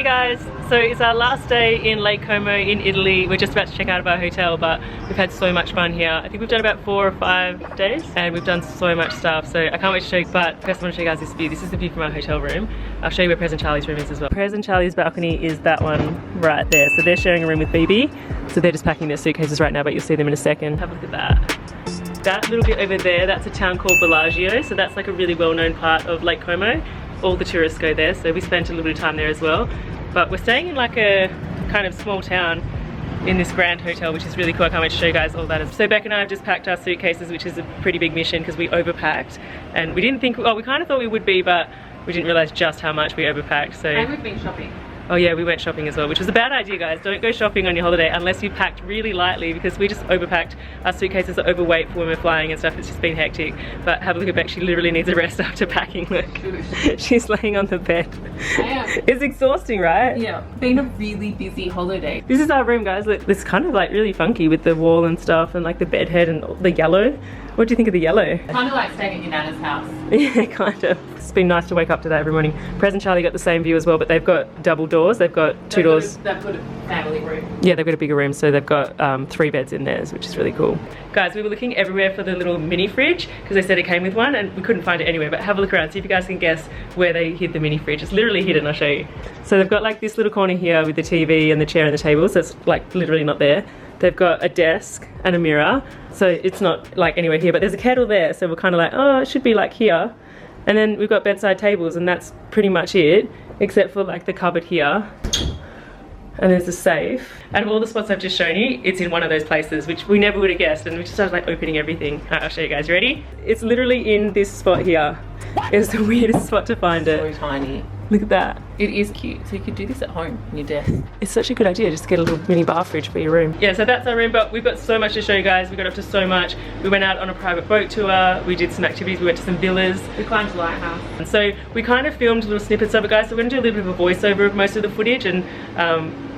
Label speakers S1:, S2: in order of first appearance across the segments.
S1: guys, so it's our last day in Lake Como in Italy. We're just about to check out of our hotel, but we've had so much fun here. I think we've done about 4 or 5 days and we've done so much stuff, so I can't wait to show you. But first I want to show you guys this view. This is the view from our hotel room. I'll show you where Prez and Charli's room is as well. Prez and Charli's balcony is that one right there. So they're sharing a room with BB, so they're just packing their suitcases right now, but you'll see them in a second. Have a look at that. That little bit over there, that's a town called Bellagio, so that's like a really well-known part of Lake Como. All the tourists go there, so we spent a little bit of time there as well. But we're staying in like a kind of small town in this grand hotel, which is really cool. I can't wait to show you guys all that. So Beck and I have just packed our suitcases, which is a pretty big mission because we overpacked. And we didn't think, well, we kind of thought we would be, but we didn't realize just how much we overpacked. So.
S2: And we've been shopping.
S1: Oh yeah, we went shopping as well, which was a bad idea, guys. Don't go shopping on your holiday unless you packed really lightly, because we just overpacked. Our suitcases are overweight for when we're flying and stuff. It's just been hectic. But have a look at Beck. She literally needs a rest after packing. Look, she's laying on the bed.
S2: I am.
S1: It's exhausting, right?
S2: Yeah, been a really busy holiday.
S1: This is our room, guys. Look, it's kind of like really funky with the wall and stuff, and like the bed head and the yellow. What do you think of the yellow?
S2: Kind of like staying at your nana's house.
S1: Yeah, kind of. It's been nice to wake up to that every morning. Prez and Charli got the same view as well, but they've got double doors. They've got two doors.
S2: They've got a family room.
S1: Yeah, they've got a bigger room, so they've got 3 beds in theirs, which is really cool. Guys, we were looking everywhere for the little mini fridge because they said it came with one, and we couldn't find it anywhere. But have a look around, see if you guys can guess where they hid the mini fridge. It's literally hidden. I'll show you. So they've got like this little corner here with the TV and the chair and the table, so it's like literally not there. They've got a desk and a mirror, so it's not like anywhere here, but there's a kettle there, so we're kind of like, oh, it should be like here. And then we've got bedside tables, and that's pretty much it, except for like the cupboard here. And there's a safe. Out of all the spots I've just shown you, it's in one of those places, which we never would have guessed, and we just started like opening everything. Alright, I'll show you guys. Ready? It's literally in this spot here. It's the weirdest spot to find it.
S2: So tiny.
S1: Look at that.
S2: It is cute, so you could do this at home on your desk.
S1: It's such a good idea, just to get a little mini bar fridge for your room. Yeah, so that's our room, but we've got so much to show you guys. We got up to so much. We went out on a private boat tour, we did some activities, we went to some villas.
S2: We climbed a lighthouse.
S1: And so we kind of filmed little snippets of it, guys, so we're gonna do a little bit of a voiceover of most of the footage and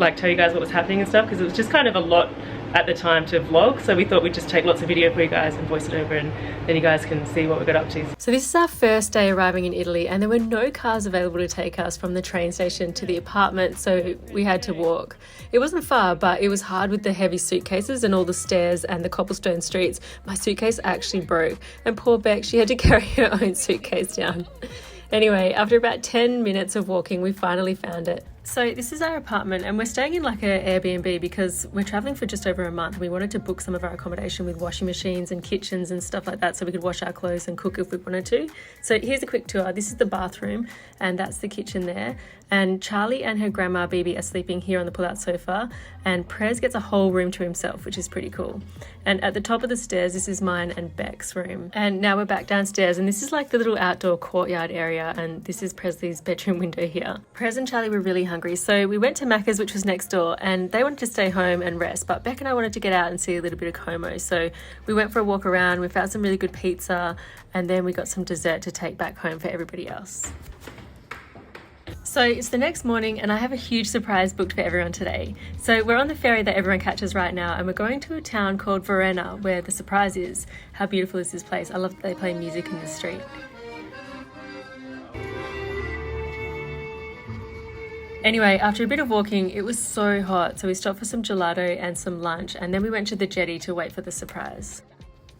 S1: like tell you guys what was happening and stuff, because it was just kind of a lot at the time to vlog, so we thought we'd just take lots of video for you guys and voice it over, and then you guys can see what we got up to. So this is our first day arriving in Italy, and there were no cars available to take us from the train station to the apartment, so we had to walk. It wasn't far, but it was hard with the heavy suitcases and all the stairs and the cobblestone streets. My suitcase actually broke, and poor Beck, she had to carry her own suitcase down. Anyway, after about 10 minutes of walking, we finally found it. So this is our apartment, and we're staying in like an Airbnb because we're traveling for just over a month. We wanted to book some of our accommodation with washing machines and kitchens and stuff like that, so we could wash our clothes and cook if we wanted to. So here's a quick tour. This is the bathroom, and that's the kitchen there. And Charli and her grandma BB are sleeping here on the pull-out sofa, and Prez gets a whole room to himself, which is pretty cool. And at the top of the stairs, this is mine and Beck's room. And now we're back downstairs, and this is like the little outdoor courtyard area, and this is Prezley's bedroom window here. Prez and Charli were really hungry, so we went to Macca's, which was next door, and they wanted to stay home and rest, but Beck and I wanted to get out and see a little bit of Como, so we went for a walk around. We found some really good pizza, and then we got some dessert to take back home for everybody else. So it's the next morning, and I have a huge surprise booked for everyone today. So we're on the ferry that everyone catches right now, and we're going to a town called Verona, where the surprise is. How beautiful is this place? I love that they play music in the street. Anyway, after a bit of walking, it was so hot, so we stopped for some gelato and some lunch, and then we went to the jetty to wait for the surprise.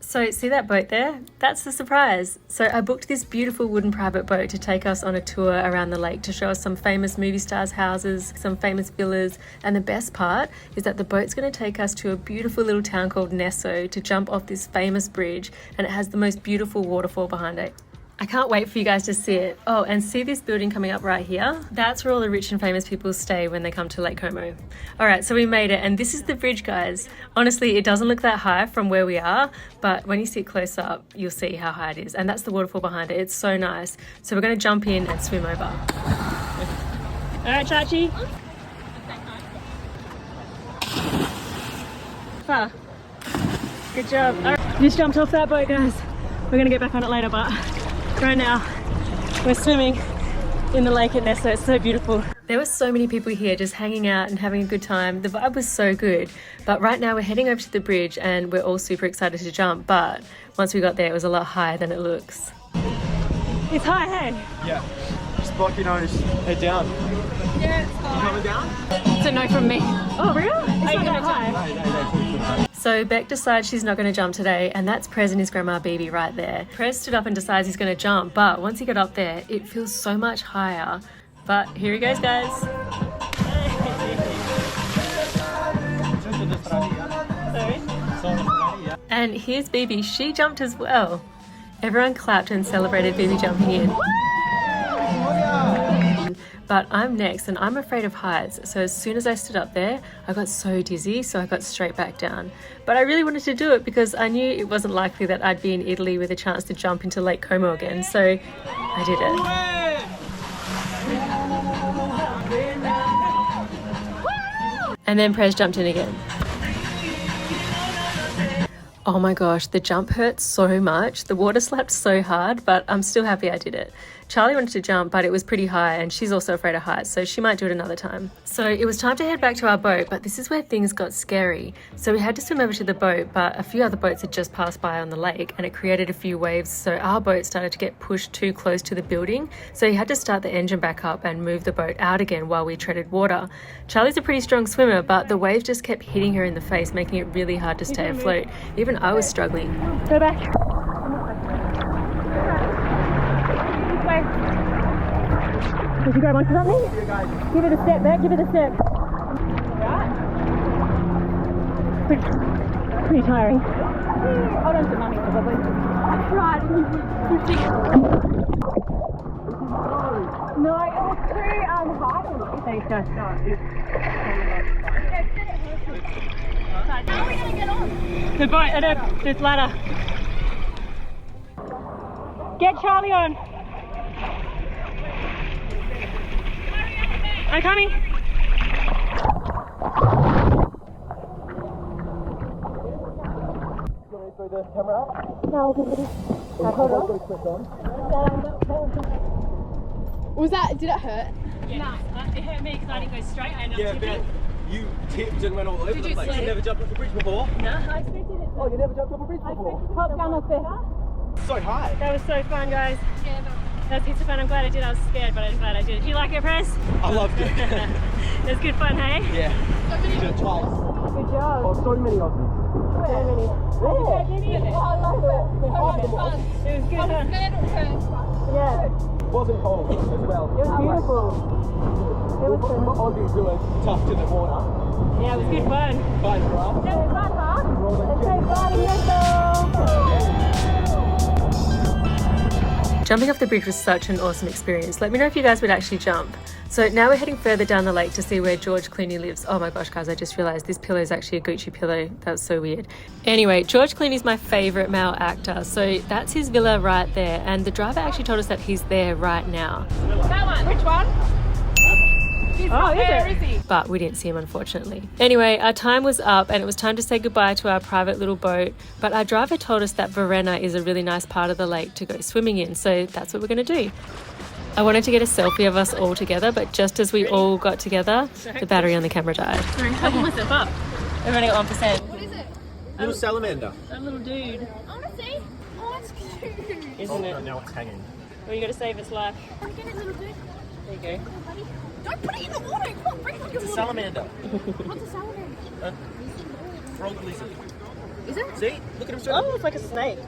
S1: So see that boat there? That's the surprise. So I booked this beautiful wooden private boat to take us on a tour around the lake to show us some famous movie stars' houses, some famous villas, and the best part is that the boat's going to take us to a beautiful little town called Nesso to jump off this famous bridge, and it has the most beautiful waterfall behind it. I can't wait for you guys to see it. Oh, and see this building coming up right here? That's where all the rich and famous people stay when they come to Lake Como. All right, so we made it, and this is the bridge, guys. Honestly, it doesn't look that high from where we are, but when you see it close up, you'll see how high it is. And that's the waterfall behind it. It's so nice. So we're gonna jump in and swim over. All right, Chachi. Far. Good job. All right, just jumped off that boat, guys. We're gonna get back on it later, but right now we're swimming in the lake at Nesso. It's so beautiful. There were so many people here just hanging out and having a good time. The vibe was so good. But right now we're heading over to the bridge, and we're all super excited to jump, but once we got there it was a lot higher than it looks. It's high, hey?
S3: Yeah. Just block your nose, head down.
S2: Yeah, it's high. It's a no from me.
S1: Oh, really? It's not that high. So Beck decides she's not going to jump today, and that's Prez and his grandma Bibi right there. Prez stood up and decides he's going to jump, but once he got up there, it feels so much higher. But here he goes, guys. And here's Bibi, she jumped as well. Everyone clapped and celebrated Bibi jumping in. But I'm next and I'm afraid of heights, so as soon as I stood up there I got so dizzy, so I got straight back down. But I really wanted to do it because I knew it wasn't likely that I'd be in Italy with a chance to jump into Lake Como again, so I did it. And then Prez jumped in again. Oh my gosh, the jump hurt so much. The water slapped so hard, but I'm still happy I did it. Charli wanted to jump, but it was pretty high and she's also afraid of heights, so she might do it another time. So it was time to head back to our boat, but this is where things got scary. So we had to swim over to the boat, but a few other boats had just passed by on the lake and it created a few waves, so our boat started to get pushed too close to the building, so he had to start the engine back up and move the boat out again while we treaded water. Charli's a pretty strong swimmer, but the waves just kept hitting her in the face, making it really hard to stay afloat. Even I was struggling.
S3: Go back. Did you grab onto something? Give it a step, Beck, give it a step. Pretty tiring. Hold on to mummy, probably. I tried. No, it was too hard. Thanks, guys. How are we going to get on?
S1: The boat, this ladder.
S3: Get Charli on.
S1: I'm coming.
S4: Was that, did it hurt?
S1: Yeah, it hurt me because I didn't go straight. I ended up tipping.
S5: You tipped and went all over the place. You never jumped off the bridge before?
S1: No, I expected it.
S5: Oh, you never jumped off a bridge before?
S3: Top down off there.
S5: So high.
S1: That was so fun, guys. That was heaps of fun. I'm glad I did. I was scared, but I'm glad I did it. Did you like it, Prez?
S5: I loved it.
S1: It was good fun, hey?
S5: Yeah. You did it twice.
S3: Good job.
S5: Oh, so many of them.
S3: So many.
S4: Oh, I love it.
S1: It was good fun.
S3: Yeah,
S5: It wasn't cold as well.
S3: it was beautiful. It was fun.
S5: Aussies doing tough to the water.
S1: Yeah, it was good fun.
S5: Fine for us.
S3: It was fun, huh? Let's say bye, let's go.
S1: Jumping off the bridge was such an awesome experience. Let me know if you guys would actually jump. So now we're heading further down the lake to see where George Clooney lives. Oh my gosh, guys, I just realized this pillow is actually a Gucci pillow. That was so weird. Anyway, George Clooney's my favorite male actor. So that's his villa right there. And the driver actually told us that he's there right now.
S4: That one. Which one? He's not there, is he?
S1: But we didn't see him, unfortunately. Anyway, our time was up and it was time to say goodbye to our private little boat. But our driver told us that Varenna is a really nice part of the lake to go swimming in. So that's what we're going to do. I wanted to get a selfie of us all together, but just as we all got together, the battery on the camera died.
S2: I'm covering myself up. We've only got 1%.
S4: What is it?
S5: Little salamander.
S1: A little dude,
S4: I want to see. Oh, it's cute.
S1: isn't it?
S5: Now it's hanging.
S1: Well, you got to save its life.
S4: I want to get it, little dude.
S1: There you go.
S4: Buddy. Don't put it in the water. Come on, bring it in the
S5: It's a
S4: water.
S5: salamander.
S4: What's a salamander?
S5: Frog lizard.
S4: Is it?
S5: See? Look at him straight.
S1: Oh, it's like a snake.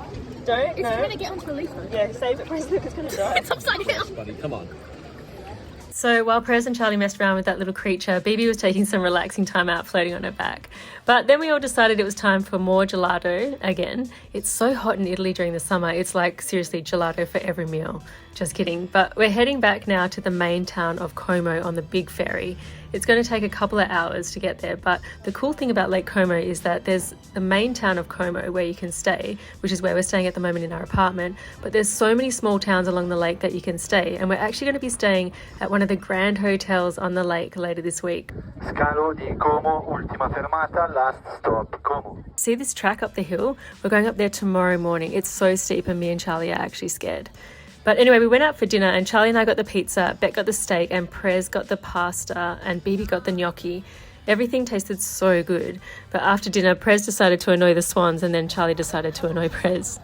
S1: Don't,
S4: It's
S1: no.
S4: going to get onto the leaf though.
S1: Yeah, save it for us. Look, it's going to die.
S4: It's upside down.
S5: Buddy, come on.
S1: So while Prez and Charli messed around with that little creature, Bibi was taking some relaxing time out floating on her back. But then we all decided it was time for more gelato again. It's so hot in Italy during the summer. It's like, seriously, gelato for every meal. Just kidding. But we're heading back now to the main town of Como on the big ferry. It's going to take a couple of hours to get there, but the cool thing about Lake Como is that there's the main town of Como where you can stay, which is where we're staying at the moment in our apartment, but there's so many small towns along the lake that you can stay, and we're actually going to be staying at one of the grand hotels on the lake later this week.
S6: Scalo di Como, ultima fermata, last stop, Como.
S1: See this track up the hill? We're going up there tomorrow morning. It's so steep and me and Charli are actually scared. But anyway, we went out for dinner and Charli and I got the pizza, Beck got the steak and Prez got the pasta and Bibi got the gnocchi. Everything tasted so good. But after dinner, Prez decided to annoy the swans and then Charli decided to annoy Prez.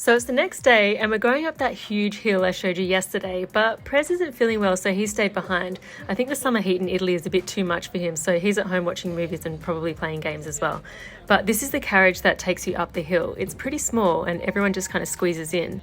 S1: So it's the next day and we're going up that huge hill I showed you yesterday, but Prez isn't feeling well, so he stayed behind. I think the summer heat in Italy is a bit too much for him, so he's at home watching movies and probably playing games as well. But this is the carriage that takes you up the hill. It's pretty small and everyone just kind of squeezes in.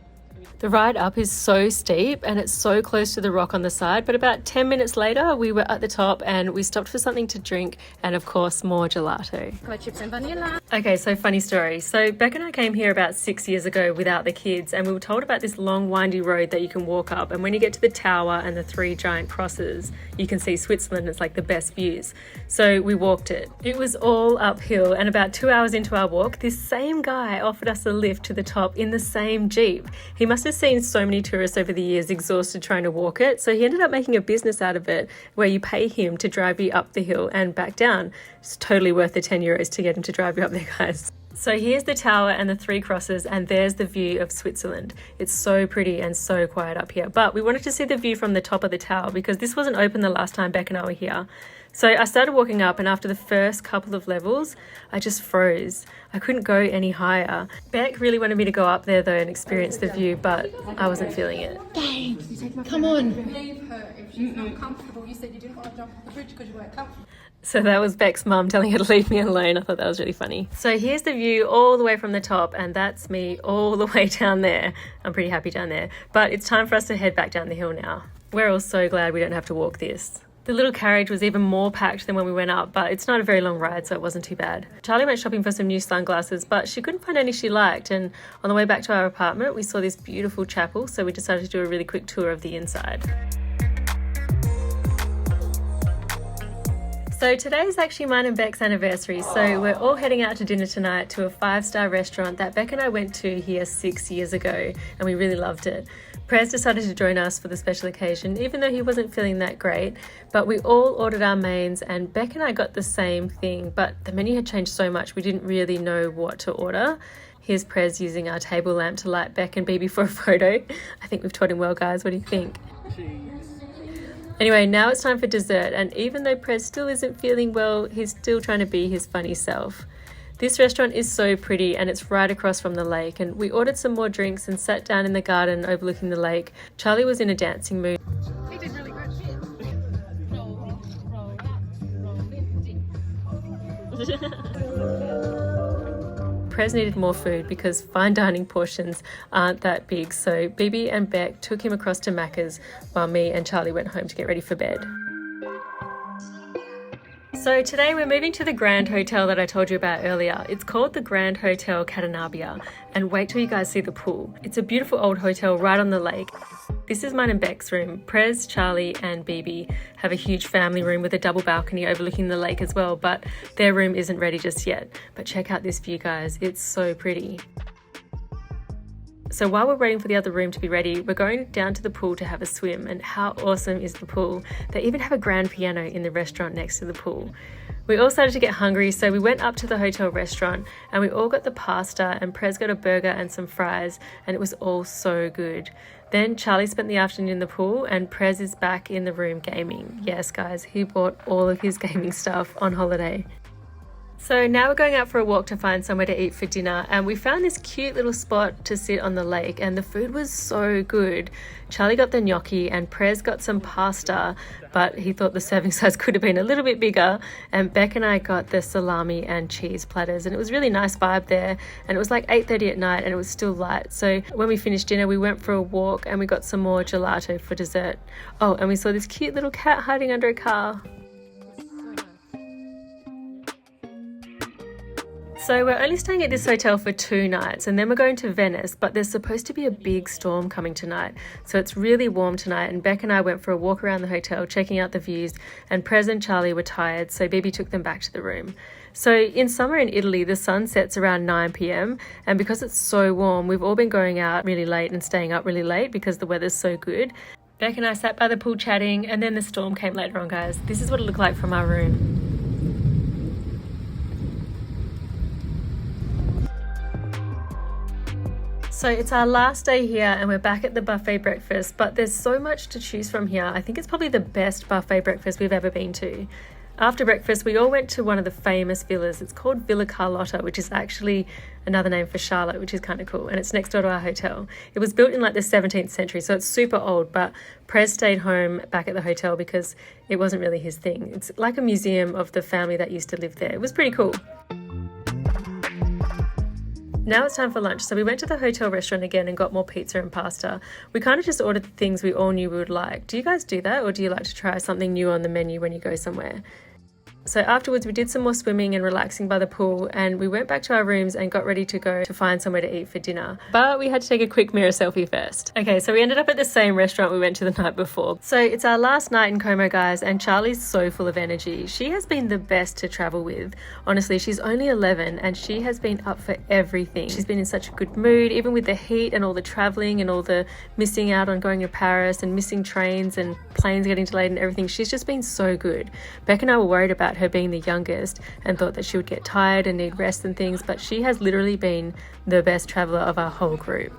S1: The ride up is so steep and it's so close to the rock on the side, but about 10 minutes later we were at the top and we stopped for something to drink and of course more gelato.
S2: Chips and vanilla.
S1: Okay, so funny story. So Beck and I came here about 6 years ago without the kids and we were told about this long windy road that you can walk up, and when you get to the tower and the 3 giant crosses you can see Switzerland. It's like the best views. So we walked it. It was all uphill, and about 2 hours into our walk this same guy offered us a lift to the top in the same Jeep. He must have seen so many tourists over the years exhausted trying to walk it, so he ended up making a business out of it where you pay him to drive you up the hill and back down. It's totally worth the 10 euros to get him to drive you up there, guys. So here's the tower and the 3 crosses, and there's the view of Switzerland. It's so pretty and so quiet up here, but we wanted to see the view from the top of the tower because this wasn't open the last time Beck and I were here. So I started walking up, and after the first couple of levels I just froze. I couldn't go any higher. Beck really wanted me to go up there though and experience the view, but I wasn't feeling it.
S2: Come on.
S4: Leave her if she's not comfortable. You said you didn't want to jump off the bridge because you weren't comfortable.
S1: So that was Beck's mum telling her to leave me alone. I thought that was really funny. So here's the view all the way from the top, and that's me all the way down there. I'm pretty happy down there. But it's time for us to head back down the hill now. We're all so glad we don't have to walk this. The little carriage was even more packed than when we went up, but it's not a very long ride, so it wasn't too bad. Charli went shopping for some new sunglasses, but she couldn't find any she liked, and on the way back to our apartment we saw this beautiful chapel, so we decided to do a really quick tour of the inside. So today is actually mine and Beck's anniversary, so we're all heading out to dinner tonight to a 5-star restaurant that Beck and I went to here 6 years ago, and we really loved it. Prez decided to join us for the special occasion, even though he wasn't feeling that great, but we all ordered our mains and Beck and I got the same thing, but the menu had changed so much we didn't really know what to order. Here's Prez using our table lamp to light Beck and Bibi for a photo. I think we've taught him well, guys. What do you think? Anyway, now it's time for dessert, and even though Prez still isn't feeling well, he's still trying to be his funny self. This restaurant is so pretty and it's right across from the lake, and we ordered some more drinks and sat down in the garden overlooking the lake. Charli was in a dancing mood.
S4: He did really good.
S1: Prez needed more food because fine dining portions aren't that big, so Bibi and Beck took him across to Macca's while me and Charli went home to get ready for bed. So today we're moving to the Grand Hotel that I told you about earlier. It's called the Grand Hotel Cadenabia, and wait till you guys see the pool. It's a beautiful old hotel right on the lake. This is mine and Beck's room. Prez, Charli and Bibi have a huge family room with a double balcony overlooking the lake as well, but their room isn't ready just yet. But check out this view, guys. It's so pretty. So while we're waiting for the other room to be ready, we're going down to the pool to have a swim, and how awesome is the pool? They even have a grand piano in the restaurant next to the pool. We all started to get hungry, so we went up to the hotel restaurant and we all got the pasta, and Prez got a burger and some fries, and it was all so good. Then Charli spent the afternoon in the pool and Prez is back in the room gaming. Yes guys, he bought all of his gaming stuff on holiday. So now we're going out for a walk to find somewhere to eat for dinner, and we found this cute little spot to sit on the lake, and the food was so good. Charli got the gnocchi and Prez got some pasta, but he thought the serving size could have been a little bit bigger, and Beck and I got the salami and cheese platters, and it was really nice vibe there, and it was like 8:30 at night and it was still light. So when we finished dinner we went for a walk and we got some more gelato for dessert. Oh, and we saw this cute little cat hiding under a car. So we're only staying at this hotel for 2 nights, and then we're going to Venice, but there's supposed to be a big storm coming tonight. So it's really warm tonight, and Beck and I went for a walk around the hotel checking out the views, and Prez and Charli were tired, so Bibi took them back to the room. So in summer in Italy, the sun sets around 9 p.m, and because it's so warm, we've all been going out really late and staying up really late because the weather's so good. Beck and I sat by the pool chatting, and then the storm came later on, guys. This is what it looked like from our room. So it's our last day here and we're back at the buffet breakfast, but there's so much to choose from here. I think it's probably the best buffet breakfast we've ever been to. After breakfast, we all went to one of the famous villas. It's called Villa Carlotta, which is actually another name for Charlotte, which is kind of cool. And it's next door to our hotel. It was built in like the 17th century, so it's super old, but Prez stayed home back at the hotel because it wasn't really his thing. It's like a museum of the family that used to live there. It was pretty cool. Now it's time for lunch, so we went to the hotel restaurant again and got more pizza and pasta. We kind of just ordered the things we all knew we would like. Do you guys do that, or do you like to try something new on the menu when you go somewhere? So afterwards we did some more swimming and relaxing by the pool, and we went back to our rooms and got ready to go to find somewhere to eat for dinner. But we had to take a quick mirror selfie first. Okay, so we ended up at the same restaurant we went to the night before. So it's our last night in Como, guys, and Charli's so full of energy. She has been the best to travel with. Honestly, she's only 11 and she has been up for everything. She's been in such a good mood, even with the heat and all the traveling and all the missing out on going to Paris and missing trains and planes getting delayed and everything. She's just been so good. Beck and I were worried about her being the youngest and thought that she would get tired and need rest and things, but she has literally been the best traveler of our whole group.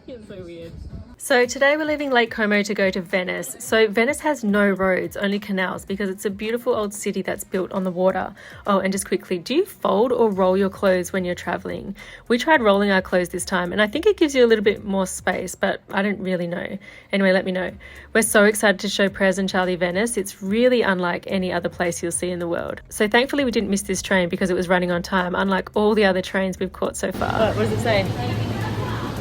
S1: It's so weird. So today we're leaving Lake Como to go to Venice. So Venice has no roads, only canals, because it's a beautiful old city that's built on the water. Oh, and just quickly, do you fold or roll your clothes when you're traveling? We tried rolling our clothes this time, and I think it gives you a little bit more space, but I don't really know. Anyway, let me know. We're so excited to show Prez and Charli Venice. It's really unlike any other place you'll see in the world. So thankfully we didn't miss this train because it was running on time, unlike all the other trains we've caught so far. Oh, what does it say?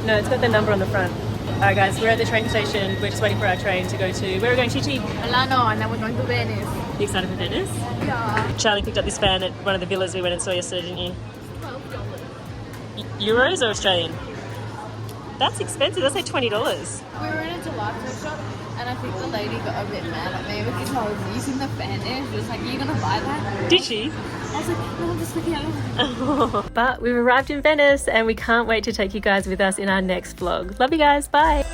S1: No, it's got the number on the front. Alright guys, we're at the train station. We're just waiting for our train to go to... Where are we going, Chichi?
S2: Milano, and then we're going to Venice.
S1: You excited for Venice?
S2: Yeah.
S1: Charli picked up this fan at one of the villas we went and saw yesterday, didn't you?
S2: $12.
S1: Euros or Australian? That's expensive. That's like $20.
S2: We were in a gelato shop, and I think the lady got a bit mad at me because I was using the fan there. She was like, "Are you gonna buy that?"
S1: Did she?
S2: I was like, "No, I'm just looking at it."
S1: But we've arrived in Venice and we can't wait to take you guys with us in our next vlog. Love you guys. Bye.